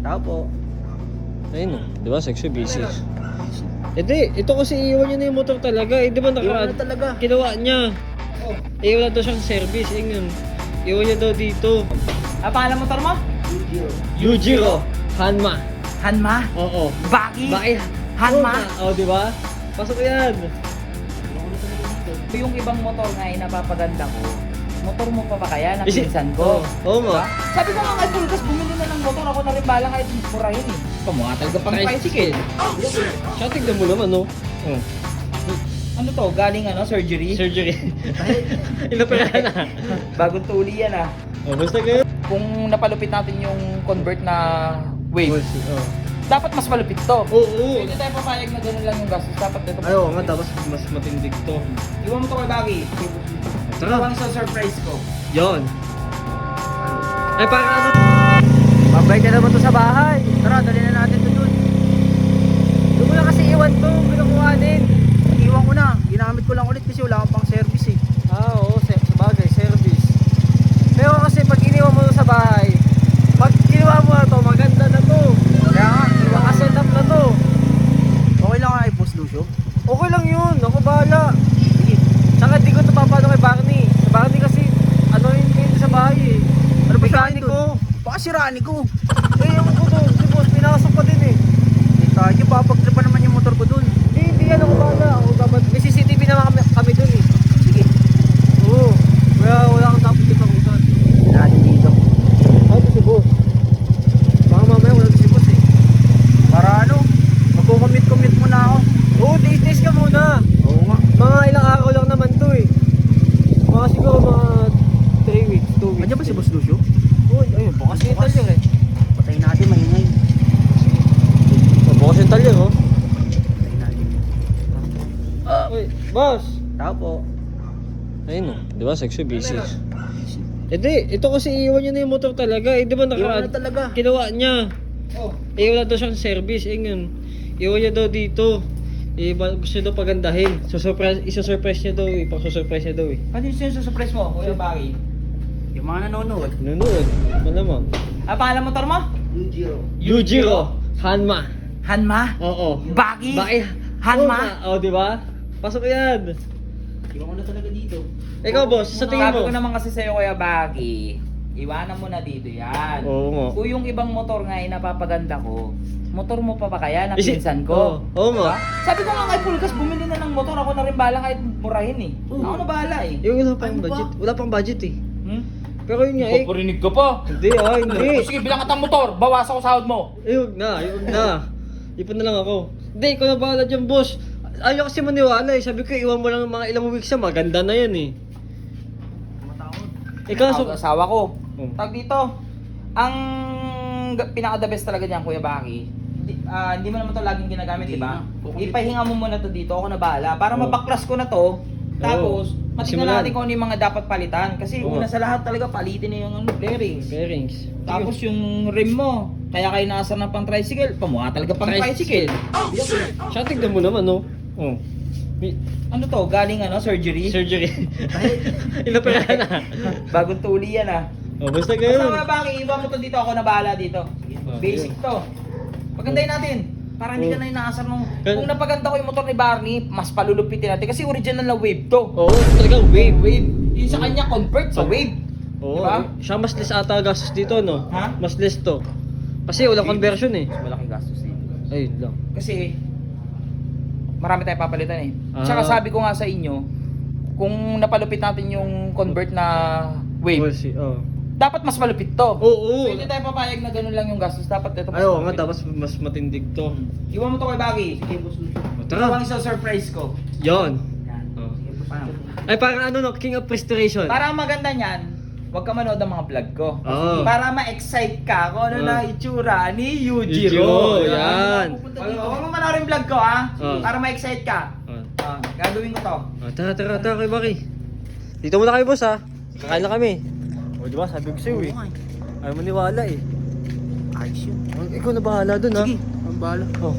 Tao po. Ayun o, di ba? Sexy busy. Ito kasi iiwan niya na yung motor talaga. Di ba Iwan na talaga. Ginawa niya. Oh. Wala daw siyang service. Ayun. Iwan niya daw dito. Pangalan motor mo? Yujiro. Hanma. Hanma? Oo. Baki? Hanma. Hanma? Oo, di ba? Pasok yan. Yung ibang motor nga ay napapaganda ko. Motor mo pa ba kaya? Napinsan ko. Oo nga. Diba? Sabi ko nga kay Pulgas, bumili na ng motor. Ako na rin balang kahit murahin eh. Pumuha talaga pang tricycle. Siya, tignan mo naman, no? Oh. Ano to? Galing surgery? Surgery. Inoperahan na. Bagong tuli yan ah. Oh, basta kayo. Kung napalupit natin yung convert na wave, Oh. dapat mas malupit to. Oo. Hindi tayo papayag na ganun lang yung gastos. Dapat dito. Ay, oo nga, tapos mas matindig to. Iwan mo to kay Baggy. Tara. Ito ang surprise ko. Yon. Ay, parang ano? Babay ka naman to sa bahay. Tara, dali na natin to dun. Doon mo na kasi iwan to, pinakuhanin. Iwan ko na. Ginamit ko lang ulit kasi wala akong pang service eh. Oo, sa bagay, service. Pero kasi pag iniwan mo to sa bahay, pag ginawa mo na to, maganda na to. Kaya nga, Naka-set up na to. okay lang nga i-post Lucio. Okay lang yun, ako bahala. Sige. Saka di ko ito papano kay Barney. Sa Barney kasi, ano yun kayo sa bahay eh. Ano ba Mekaniko. ko? Baka siraan ko. Eh, yung ko to, si boss, pinasok pa din eh. Eh tayo, papagtripan naman yung motor ko dun. Hindi yan, ako bahala. Ako dapat, may CCTV naman kami dun eh. Sige. Oo. Wala kang tapos dito kung saan. Natin dito. Ay, ito si boss. Baka mamaya wala ito si boss eh. Para ano? Magkukumit-commit muna ako. Oo, tiis-tiis ka muna. Oo nga. Mga ilang araw lang naman to eh. Mga siguro mga 3 weeks, 2 weeks. Andiyan ba si Boss Lucio? Uy, ayun, bukas yung talyer eh. Patayin natin, maingay. Bukas yung talyer oh. Patayin natin. Uy, boss. Tao po. Ayun oh, di ba sexy busy. Ito kasi iiwan niya na yung motor talaga. Di ba Iwan na talaga. ginawa niya. Oh. Wala daw siyang service. Ayun. Iwan niya daw dito. Gusto daw pagandahin. Isa-surprise niya daw eh. Pag-surprise niya daw eh. Ano yung surprise mo, Kuya Baggy? Yung mga nanonood. Nanonood. Malamang. Pangalan motor mo? Yujiro. Hanma. Hanma? Oo. Baggy? Oo Hanma? nga. di ba? Pasok yan. Iwan ko na talaga dito. Ikaw boss, sa tingin Sabi mo? ko naman kasi sa'yo, Kuya Baggy, iwanan mo na dito yan. Oo nga. Kung yung ibang motor nga ay napapaganda ko, motor mo pa ba kaya? Isi- Napinsan ko. Oo nga. Sabi ko nga kay Pulgas, bumili na ng motor. Ako na rin bahala kahit murahin eh. Ako na bahala eh. Yung wala pang Ano ba? budget. Wala pang budget eh. Hmm? Pero yun nga eh. Paparinig ka pa. Hindi hindi. Sige, bilang katang motor. Bawas ako sahod mo. Huwag na. Ipon na lang ako. Hindi, ikaw na bahala dyan, boss. Ayaw kasi maniwala eh. Sabi ko, iwan mo lang mga ilang weeks na, maganda na yan eh. Matakot. Ikaw, Tawag ang asawa ko. Oh. Tag dito. Ang pinaka-the best talaga niyan, Kuya Baki. Hindi mo naman to laging ginagamit, di ba? Hindi. Ipahinga mo muna to dito. Ako na bahala. Para Oh. mabaklas ko na to. Tapos, matignan Simulan. natin kung ano yung mga dapat palitan. Kasi Oo. una sa lahat talaga, palitin na yung bearings. bearings. Tapos yung rim mo, kaya kayo naasar ng pang tricycle, pamuha talaga pang tricycle. Siya, tignan mo naman, no? Oh. Ano to? Galing surgery? Surgery. Inoperahan na. Bagong tuli yan ah. Oh, basta Basta ganun. mga Baki, iwan mo to dito, ako na bahala dito. Oh, Basic to. Pagandahin natin. Para hindi ka Oh. na inaasar nung... Gan- Kung napaganda ko yung motor ni Barney, mas palulupitin natin. Kasi original na wave to. Oo, talagang wave. Wave. Yung sa kanya, convert sa wave. Oo. Diba? Siya mas less ata gastos dito, no? Ha? Mas less to. Kasi walang conversion eh. Malaking gastos dito. Ayun lang. Kasi, marami tayong papalitan eh. Ah. Tsaka sabi ko nga sa inyo, kung napalupit natin yung convert na wave, We'll see. Oh. dapat mas malupit to. Oo. So, hindi tayo papayag na ganun lang yung gastos. Dapat ito mas Ay, oo nga, malupit. tapos mas matindig to. Iwan mo to kay Baggy. Sige, boss. Oh, Ito ang tara. isang surprise ko. Yon. Yan. Oh. Sige, paano? Ay, parang ano, no? King of Restoration. Para ang maganda niyan, huwag ka manood ng mga vlog ko. Oo. Para ma-excite ka kung ano Oo. na itsura ni Yujiro, Yujiro. yan. Huwag mo manoorin yung vlog ko ha. Oo. Para ma-excite ka. Oh. Gagawin ko to. Oh, tara, kay Baki. Dito muna kayo, boss, ha? Kakain lang kami. O, di ba? Sabi ko sa'yo, eh. Ayaw maniwala, eh. Ayos yun. Ikaw na bahala dun, ha? Sige, ang bahala. Oh.